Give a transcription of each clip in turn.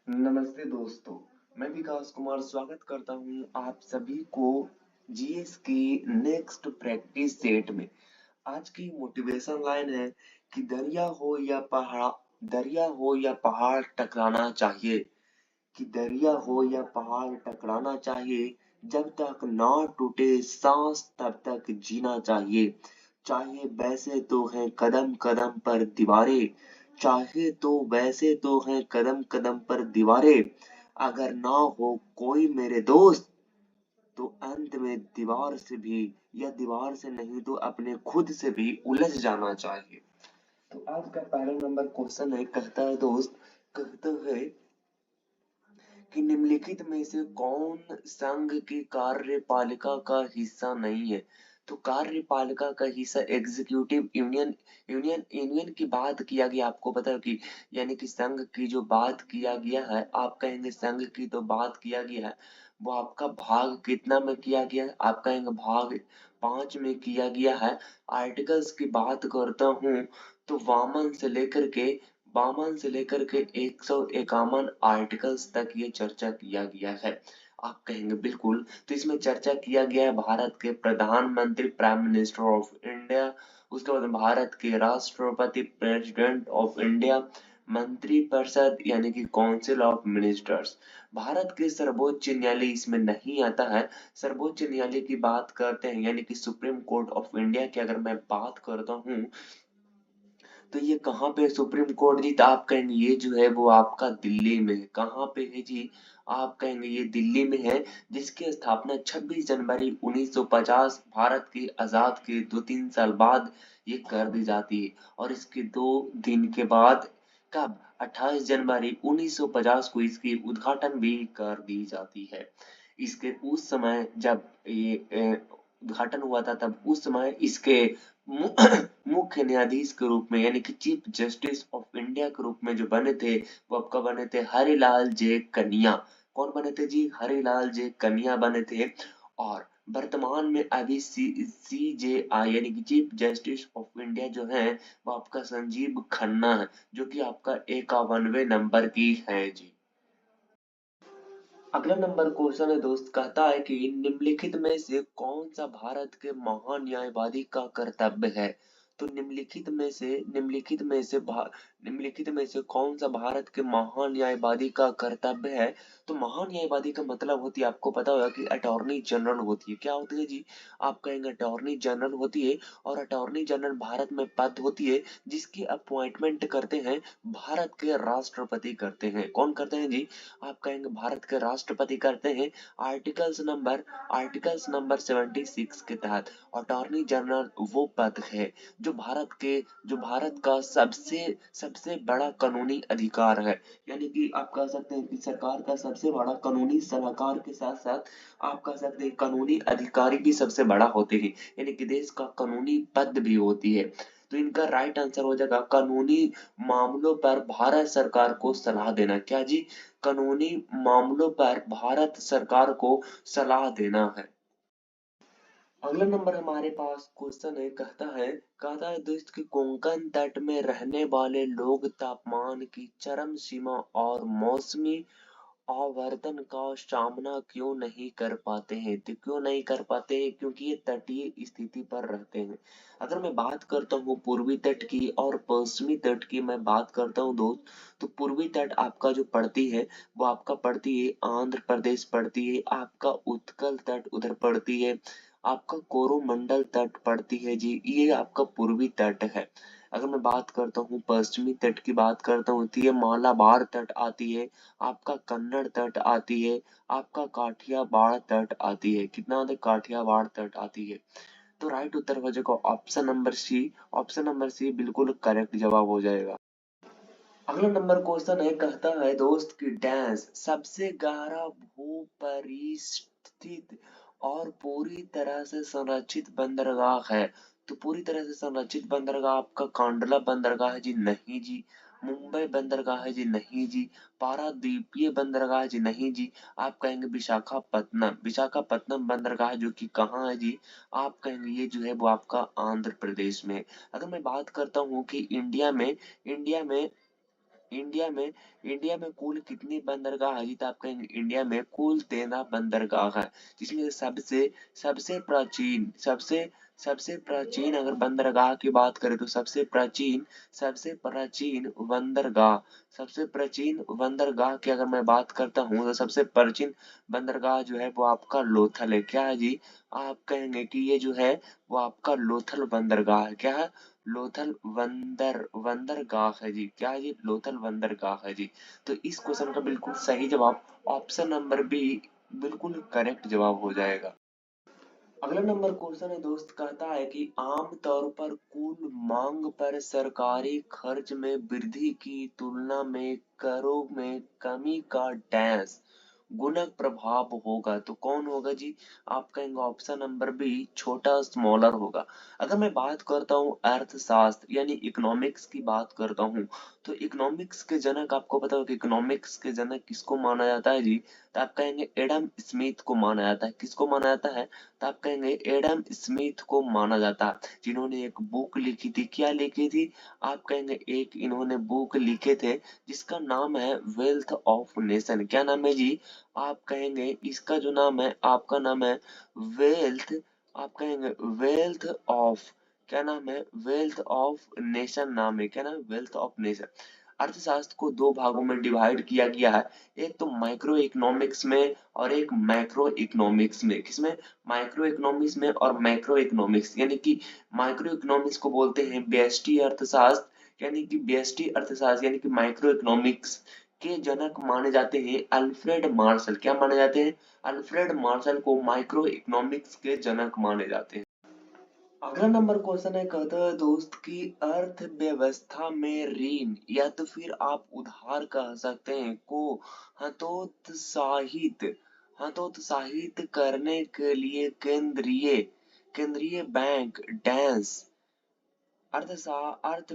नमस्ते दोस्तों, मैं विकास कुमार स्वागत करता हूं आप सभी को जीएस की नेक्स्ट प्रैक्टिस सेट में। आज की मोटिवेशन लाइन है कि दरिया हो या पहाड़ टकराना चाहिए। कि दरिया हो या पहाड़ टकराना चाहिए, जब तक ना टूटे सांस तब तक जीना चाहिए। चाहे वैसे तो हैं कदम कदम पर दीवारें, चाहे तो वैसे तो हैं कदम कदम पर दीवारें, अगर ना हो कोई मेरे दोस्त तो अंत में दीवार से भी, या दीवार से नहीं तो अपने खुद से भी उलझ जाना चाहिए। तो आज का पहला नंबर क्वेश्चन है, कहता है दोस्त, कहता है कि निम्नलिखित में से कौन संघ की कार्यपालिका का हिस्सा नहीं है। तो कार्यपालिका का हिस्सा एग्जीक्यूटिव यूनियन की बात किया गया, आपको पता है कि यानी कि संघ की जो बात किया गया है, आप कहेंगे संघ की तो बात किया गया है, वो आपका भाग कितना में किया गया है, आप कहेंगे भाग 5 में किया गया है। आर्टिकल्स की बात करता हूँ तो वामन से लेकर के 151 आर्टिकल्स तक ये चर्चा किया गया है। आप कहेंगे बिल्कुल, तो इसमें चर्चा किया गया है भारत के प्रधानमंत्री प्राइम मिनिस्टर ऑफ इंडिया, उसके बाद भारत के राष्ट्रपति प्रेसिडेंट ऑफ इंडिया, मंत्रिपरिषद यानी कि काउंसिल ऑफ मिनिस्टर्स। भारत के सर्वोच्च न्यायालय इसमें नहीं आता है। सर्वोच्च न्यायालय की बात करते हैं यानी कि सुप्रीम कोर्ट ऑफ इंडिया की अगर मैं बात करता हूँ, तो ये कहाँ पे सुप्रीम कोर्ट जी, तो आप कहेंगे ये जो है वो आपका दिल्ली में है। कहाँ पे है जी, आप कहेंगे ये दिल्ली में है, जिसकी स्थापना 26 जनवरी 1950 भारत के आजाद के 2-3 साल बाद ये कर दी जाती है। और इसके 2 दिन के बाद, कब, 28 जनवरी 1950 को इसकी उद्घाटन भी कर दी जाती है। इसके उस समय जब ये उद्घाटन हुआ था, तब उस समय इसके मुख्य न्यायाधीश के रूप में यानी कि चीफ जस्टिस ऑफ इंडिया के रूप में जो बने थे, वो आपका बने थे हरिलाल जे कनिया। कौन बने थे जी, हरिलाल जे कनिया बने थे। और वर्तमान में अभी सी जे आई यानी कि चीफ जस्टिस ऑफ इंडिया जो है, वो आपका संजीव खन्ना है, जो कि आपका 51वें नंबर की है जी। अगला नंबर क्वेश्चन है दोस्त, कहता है कि निम्नलिखित में से कौन सा भारत के महान न्यायवादी का कर्तव्य है। तो निम्नलिखित में से कौन सा भारत के महान न्यायवादी का कर्तव्य है। तो महान न्यायवादी का मतलब होती है, आपको पता होगा कि अटॉर्नी जनरल होती है। क्या होती है जी, आप कहेंगे अटॉर्नी जनरल होती है। और अटॉर्नी जनरल भारत में पद होती है, जिसकी अपॉइंटमेंट करते हैं भारत के राष्ट्रपति करते हैं। कौन करते हैं जी, आप कहेंगे भारत के राष्ट्रपति करते हैं। आर्टिकल्स नंबर 76 के तहत अटॉर्नी जनरल वो पद है जो भारत का सबसे सबसे बड़ा कानूनी अधिकार है। यानी कि आप कह सकते हैं कि सरकार का सबसे बड़ा कानूनी सलाहकार के साथ साथ आप कह सकते हैं कानूनी अधिकारी भी सबसे बड़ा होते हैं, यानी कि देश का कानूनी पद भी होती है। तो इनका राइट आंसर हो जाएगा कानूनी मामलों पर भारत सरकार को सलाह देना। क्या जी, कानूनी मामलों पर भारत सरकार को सलाह देना है। अगला नंबर हमारे पास क्वेश्चन है, कहता है दोस्त कि कोंकण तट में रहने वाले लोग तापमान की चरम सीमा और मौसमी आवर्तन का सामना क्यों नहीं कर पाते हैं। तो क्यों नहीं कर पाते हैं, क्योंकि ये तटीय स्थिति पर रहते हैं। अगर मैं बात करता हूँ पूर्वी तट की और पश्चिमी तट की मैं बात करता हूँ दोस्त, तो पूर्वी तट आपका जो पड़ती है, वो आपका पड़ती है आंध्र प्रदेश पड़ती है, आपका उत्कल तट उधर पड़ती है, आपका कोरोमंडल तट पड़ती है जी, ये आपका पूर्वी तट है। अगर मैं बात करता हूँ पश्चिमी तट की बात करता हूँ, तो ये मालाबार तट आती है, आपका कन्नड़ तट आती है, आपका काठियावाड़ तट आती है। कितना आते, काठियावाड़ तट आती है। तो राइट उत्तर हो जाएगा option number C. Option number C बिल्कुल करेक्ट जवाब हो जाएगा। अगला नंबर क्वेश्चन है, कहता है दोस्त कि डैश सबसे गहरा भू परिस्थित और पूरी तरह से संरक्षित बंदरगाह है। तो पूरी तरह से संरक्षित बंदरगाह आपका कांडला बंदरगाह है जी, नहीं जी। मुंबई बंदरगाह है जी, नहीं जी। पारादीपीय बंदरगाह है जी, नहीं जी। आप कहेंगे विशाखापत्तनम बंदरगाह, जो कि कहाँ है जी, आप कहेंगे ये जो है वो आपका आंध्र प्रदेश में है। अगर मैं बात करता हूँ कि इंडिया में इंडिया में कुल कितनी बंदरगाह है जी? तो आपका इंडिया में कुल 13 बंदरगाह है, जिसमें से सबसे प्राचीन सबसे सबसे प्राचीन अगर बंदरगाह की बात करें तो सबसे प्राचीन बंदरगाह की अगर मैं बात करता हूँ तो सबसे प्राचीन बंदरगाह जो है वो आपका लोथल है। क्या है जी? आप कहेंगे कि ये जो है वो आपका लोथल बंदरगाह है। क्या है? लोथल बंदरगाह है जी। क्या है जी? लोथल बंदरगाह है जी। तो इस क्वेश्चन का बिल्कुल सही जवाब ऑप्शन नंबर बी बिल्कुल करेक्ट जवाब हो जाएगा। अगला नंबर क्वेश्चन है दोस्त, कहता है कि आम तौर पर कुल मांग पर सरकारी खर्च में वृद्धि की तुलना में करों में कमी का डैश गुणक प्रभाव होगा। तो कौन होगा जी? आप कहेंगे ऑप्शन नंबर बी छोटा स्मॉलर होगा। अगर मैं बात करता हूँ अर्थशास्त्र यानी इकोनॉमिक्स की बात करता हूँ, तो इकोनॉमिक्स के जनक आपको पता होगा कि इकोनॉमिक्स के जनक किसको माना जाता है जी? तो आप कहेंगे एडम स्मिथ को माना जाता है। किसको माना जाता है? तो आप कहेंगे एडम स्मिथ को माना जाता है, जिन्होंने एक बुक लिखी थी। क्या लिखी थी? आप कहेंगे एक इन्होंने बुक लिखे थे जिसका नाम है वेल्थ ऑफ नेशन। क्या नाम है जी? आप कहेंगे इसका जो नाम है आपका नाम है वेल्थ, आप कहेंगे वेल्थ ऑफ, क्या नाम है? वेल्थ ऑफ नेशन नाम है। क्या नाम है? Wealth of nation. अर्थशास्त्र को दो भागों में डिवाइड किया गया है, एक तो माइक्रो इकोनॉमिक्स में और एक मैक्रो इकोनॉमिक्स में। किसमें? माइक्रो इकोनॉमिक्स में और मैक्रो इकोनॉमिक्स, यानी कि माइक्रो इकोनॉमिक्स को बोलते हैं व्यष्टि अर्थशास्त्र, यानी कि व्यष्टि अर्थशास्त्र यानी कि माइक्रो इकोनॉमिक्स के जनक माने जाते हैं अल्फ्रेड मार्शल। क्या माने जाते हैं? अल्फ्रेड मार्शल को माइक्रो इकोनॉमिक्स के जनक माने जाते हैं। अगला नंबर क्वेश्चन है, कहता है दोस्त की अर्थव्यवस्था में ऋण या तो फिर आप उधार कह सकते हैं को हतोत्साहित हतोत्साहित करने के लिए केंद्रीय केंद्रीय बैंक डैश अर्थशा अर्थ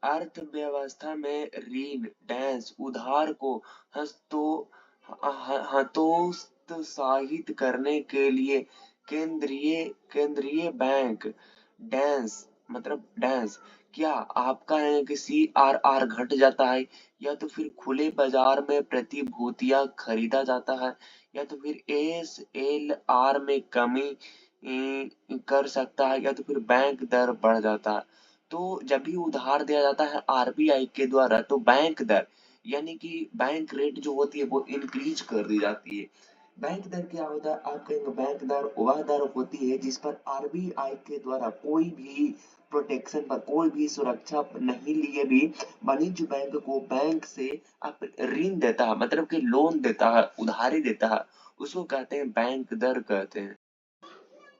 अर्थव्यवस्था में ऋण डैश उधार को हस्तो हतोत्साहित करने के लिए केंद्रीय केंद्रीय बैंक डैश मतलब डैश। क्या आपका है कि CRR घट जाता है, या तो फिर खुले बाजार में प्रतिभूतियां खरीदा जाता है, या तो फिर SLR में कमी कर सकता है, या तो फिर बैंक दर बढ़ जाता है। तो जब भी उधार दिया जाता है RBI के द्वारा तो बैंक दर यानी कि बैंक रेट जो होती है वो इंक्रीज कर दी जाती है। बैंक दर क्या होता है? आप कहेंगे बैंक दर वह दर होती है जिस पर RBI के द्वारा कोई भी प्रोटेक्शन पर कोई भी सुरक्षा नहीं लिए भी वाणिज्य बैंक को बैंक से आप ऋण देता है, मतलब कि लोन देता है, उधारी देता है, उसको कहते हैं बैंक दर कहते हैं।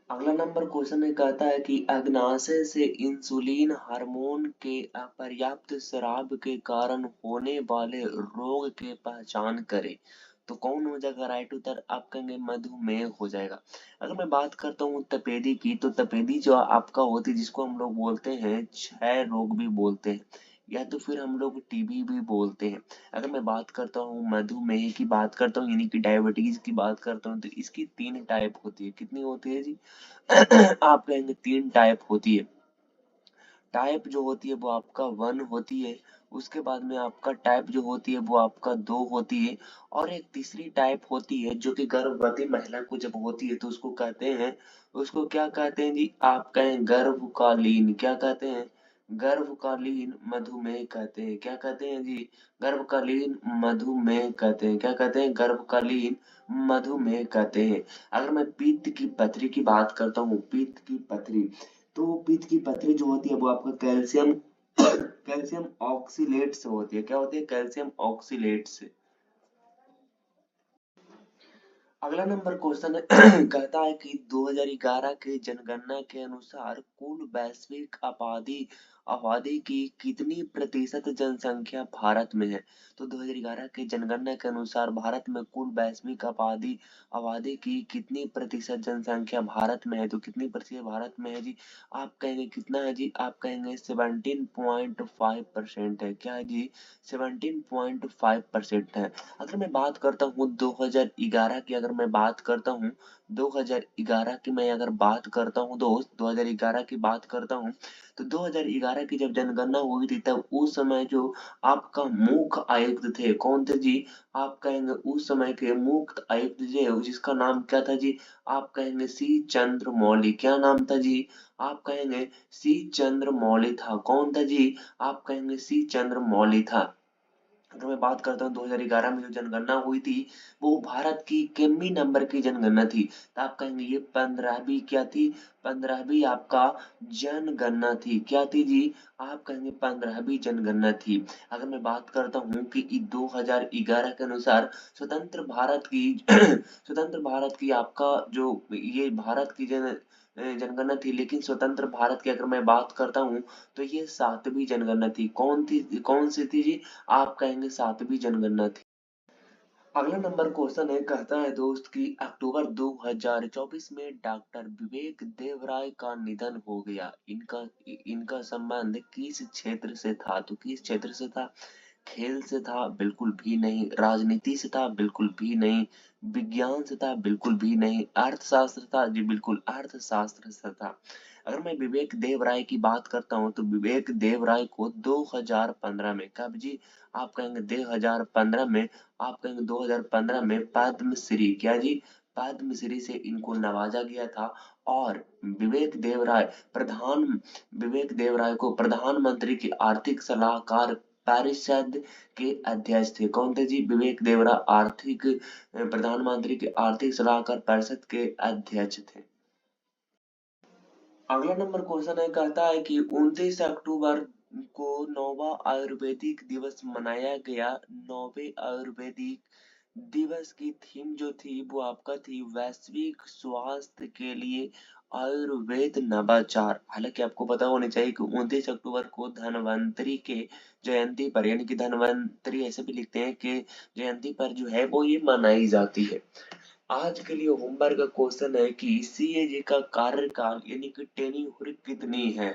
अगला नंबर क्वेश्चन में कहता है कि अग्नाशय से इंसुलिन हार्मोन के अपर्याप्त स्राव के कारण होने वाले रोग की पहचान करें। तो कौन हो जाएगा राइट उत्तर? आप कहेंगे मधुमेह हो जाएगा। अगर मैं बात करता हूँ तपेदी की, तो तपेदी जो आपका होती है जिसको हम लोग बोलते हैं क्षय रोग भी बोलते हैं, या तो फिर हम लोग टीबी भी बोलते हैं। अगर मैं बात करता हूँ मधुमेह की बात करता हूँ यानी कि डायबिटीज की बात करता हूँ, तो इसकी 3 टाइप होती है। कितनी होती है जी? आप कहेंगे 3 टाइप होती है। टाइप जो होती है वो आपका 1 होती है, उसके बाद में आपका टाइप जो होती है वो आपका 2 होती है, और एक तीसरी टाइप होती है जो कि गर्भवती महिला को जब होती है तो उसको कहते हैं, उसको क्या कहते हैं जी? आप कहें गर्भकालीन, क्या कहते हैं? गर्भकालीन मधुमेह कहते हैं। क्या कहते हैं जी? गर्भकालीन मधुमेह कहते हैं। क्या कहते हैं? गर्भकालीन मधुमेह कहते हैं। अगर मैं पित्त की पथरी की बात करता हूँ, पित्त की पथरी, तो पित्त की पथरी जो होती है वो आपका कैल्शियम कैल्शियम ऑक्सीलेट से होती है। क्या होती है? कैल्शियम ऑक्सीलेट से। अगला नंबर क्वेश्चन है कहता है कि 2011 की जनगणना के अनुसार कुल वैश्विक आबादी आबादी की कितनी प्रतिशत जनसंख्या भारत में है? तो 2011 की जनगणना के अनुसार भारत में कुल वैश्विक आबादी आबादी की कितनी प्रतिशत जनसंख्या भारत में है? तो कितनी प्रतिशत भारत में है जी? आप कहेंगे कितना है जी? आप कहेंगे 17.5% है। क्या है जी? 17.5% है। अगर मैं बात करता हूँ 2011 की, अगर मैं बात करता हूँ 2011 की, मैं अगर बात करता हूँ दोस्त 2011 की बात करता हूँ, तो 2011 2011 की जब जनगणना हुई थी तब उस समय जो आपका मुख्य आयुक्त थे कौन थे जी? आप कहेंगे उस समय के मुख्य आयुक्त जी जिसका नाम क्या था जी? आप कहेंगे सी चंद्र मौली। क्या नाम था जी? आप कहेंगे सी चंद्र मौली था। कौन था जी? आप कहेंगे सी चंद्र मौली था। अगर मैं बात करता हूँ 2011 में जो जनगणना हुई थी वो भारत की कितनी नंबर की जनगणना थी? तो आप कहेंगे ये 15वीं क्या थी? 15वीं आपका जनगणना थी। क्या थी जी? आप कहेंगे 15वीं जनगणना थी। अगर मैं बात करता हूँ कि 2011 के अनुसार स्वतंत्र भारत की स्वतंत्र भारत की आपका जो ये भारत की जनगणना थी, लेकिन स्वतंत्र भारत की अगर मैं बात करता हूँ तो ये 7वीं जनगणना थी। कौन सी थी जी? आप कहेंगे 7वीं जनगणना थी। अगला नंबर क्वेश्चन है, कहता है दोस्त कि अक्टूबर 2024 में डॉक्टर विवेक देवराय का निधन हो गया। इनका इनका संबंध किस क्षेत्र से था? तो किस क्षेत्र से था? खेल से था? बिल्कुल भी नहीं। राजनीति से था? बिल्कुल भी नहीं। विज्ञान से था? बिल्कुल भी नहीं। अर्थशास्त्र था? जी बिल्कुल अर्थशास्त्र से था। अगर मैं विवेक देव राय की बात करता हूँ तो विवेक देव राय को 2015 में, कब जी? आप कहेंगे 2015 में, आप कहेंगे 2015 में पद्मश्री, क्या जी? पद्मश्री से इनको नवाजा गया था। और विवेक देव राय को प्रधानमंत्री की आर्थिक सलाहकार परिषद के अध्यक्ष थे। कौन थे जी? विवेक देवरा प्रधानमंत्री के आर्थिक सलाहकार परिषद के अध्यक्ष थे। अगला नंबर क्वेश्चन है, कहता है कि 29 अक्टूबर को नौवां आयुर्वेदिक दिवस मनाया गया। नौवे आयुर्वेदिक दिवस की थीम जो थी वो आपका थी वैश्विक स्वास्थ्य के लिए आयुर्वेद नवाचार। हालांकि आपको पता होना चाहिए कि 29 अक्टूबर को धन्वंतरी के जयंती पर, यानी कि धन्वंतरी ऐसे भी लिखते हैं कि जयंती पर जो है वो ये मनाई जाती है। आज के लिए होमवर्क का क्वेश्चन है कि सीएजी का कार्यकाल यानी कि टेन्योर कितनी है?